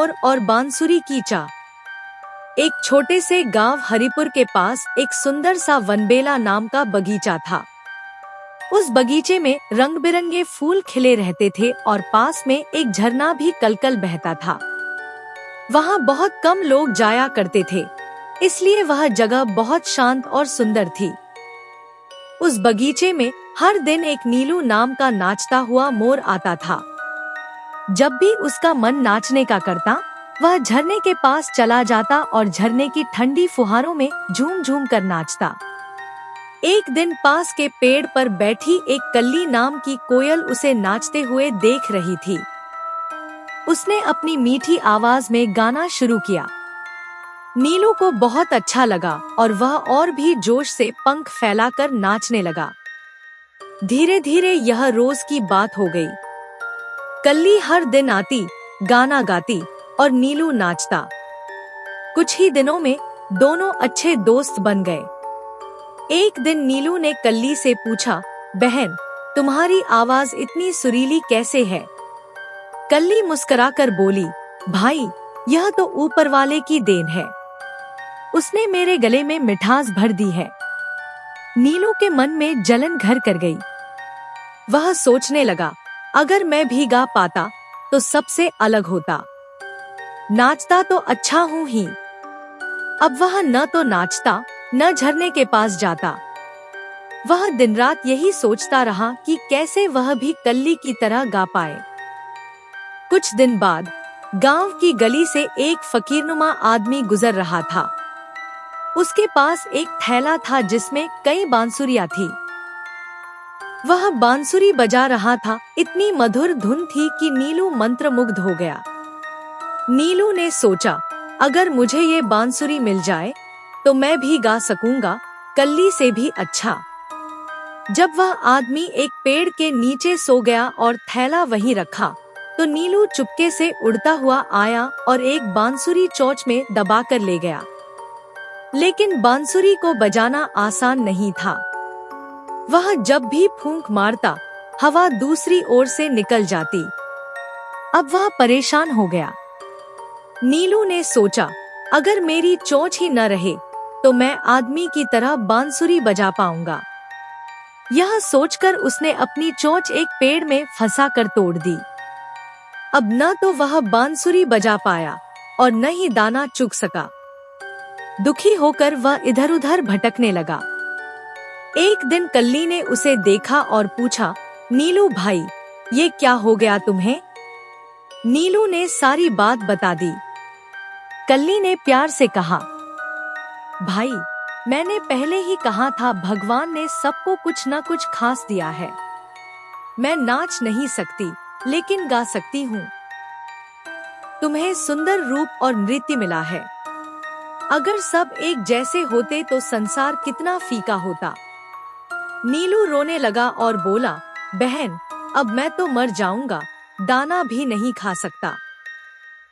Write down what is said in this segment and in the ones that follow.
मोर और बांसुरी की चाह। एक छोटे से गांव हरिपुर के पास एक सुंदर सा वनबेला नाम का बगीचा था। उस बगीचे में रंग बिरंगे फूल खिले रहते थे और पास में एक झरना भी कलकल बहता था। वहाँ बहुत कम लोग जाया करते थे, इसलिए वह जगह बहुत शांत और सुंदर थी। उस बगीचे में हर दिन एक नीलू नाम का नाचता हुआ मोर आता था। जब भी उसका मन नाचने का करता, वह झरने के पास चला जाता और झरने की ठंडी फुहारों में झूम झूम कर नाचता। एक दिन पास के पेड़ पर बैठी एक कल्ली नाम की कोयल उसे नाचते हुए देख रही थी। उसने अपनी मीठी आवाज में गाना शुरू किया। नीलू को बहुत अच्छा लगा और वह और भी जोश से पंख फैलाकर नाचने लगा। धीरे धीरे यह रोज की बात हो गई। कल्ली हर दिन आती, गाना गाती और नीलू नाचता। कुछ ही दिनों में दोनों अच्छे दोस्त बन गए। एक दिन नीलू ने कल्ली से पूछा, बहन, तुम्हारी आवाज इतनी सुरीली कैसे है? कल्ली मुस्कुराकर बोली, भाई, यह तो ऊपर वाले की देन है। उसने मेरे गले में मिठास भर दी है। नीलू के मन में जलन घर कर गई। वह सोचने लगा, अगर मैं भी गा पाता तो सबसे अलग होता। नाचता तो अच्छा हूँ ही। अब वह न तो नाचता न झरने के पास जाता। वह दिन रात यही सोचता रहा कि कैसे वह भी कल्ली की तरह गा पाए। कुछ दिन बाद गांव की गली से एक फकीरनुमा आदमी गुजर रहा था। उसके पास एक थैला था जिसमें कई बांसुरियां थी। वह बांसुरी बजा रहा था। इतनी मधुर धुन थी कि नीलू मंत्रमुग्ध हो गया। नीलू ने सोचा, अगर मुझे ये बांसुरी मिल जाए तो मैं भी गा सकूंगा, कल्ली से भी अच्छा। जब वह आदमी एक पेड़ के नीचे सो गया और थैला वहीं रखा, तो नीलू चुपके से उड़ता हुआ आया और एक बांसुरी चोंच में दबाकर ले गया। लेकिन बांसुरी को बजाना आसान नहीं था। वह जब भी फूंक मारता, हवा दूसरी ओर से निकल जाती। अब वह परेशान हो गया। नीलू ने सोचा, अगर मेरी चोंच ही न रहे तो मैं आदमी की तरह बांसुरी बजा पाऊंगा। यह सोचकर उसने अपनी चोंच एक पेड़ में फंसा कर तोड़ दी। अब न तो वह बांसुरी बजा पाया और न ही दाना चुग सका। दुखी होकर वह इधर उधर भटकने लगा। एक दिन कल्ली ने उसे देखा और पूछा, नीलू भाई, ये क्या हो गया तुम्हें? नीलू ने सारी बात बता दी। कल्ली ने प्यार से कहा, भाई, मैंने पहले ही कहा था, भगवान ने सबको कुछ न कुछ खास दिया है। मैं नाच नहीं सकती, लेकिन गा सकती हूँ। तुम्हें सुंदर रूप और नृत्य मिला है। अगर सब एक जैसे होते तो संसार कितना फीका होता। नीलू रोने लगा और बोला, बहन, अब मैं तो मर जाऊंगा, दाना भी नहीं खा सकता।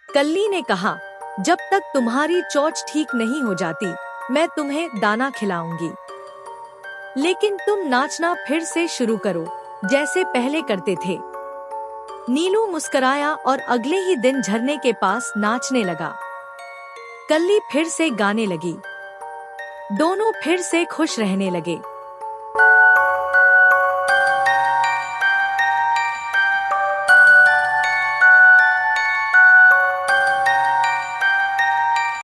कल्ली ने कहा, जब तक तुम्हारी चोंच ठीक नहीं हो जाती, मैं तुम्हें दाना खिलाऊंगी। लेकिन तुम नाचना फिर से शुरू करो, जैसे पहले करते थे। नीलू मुस्कुराया और अगले ही दिन झरने के पास नाचने लगा। कल्ली फिर से गाने लगी। दोनों फिर से खुश रहने लगे।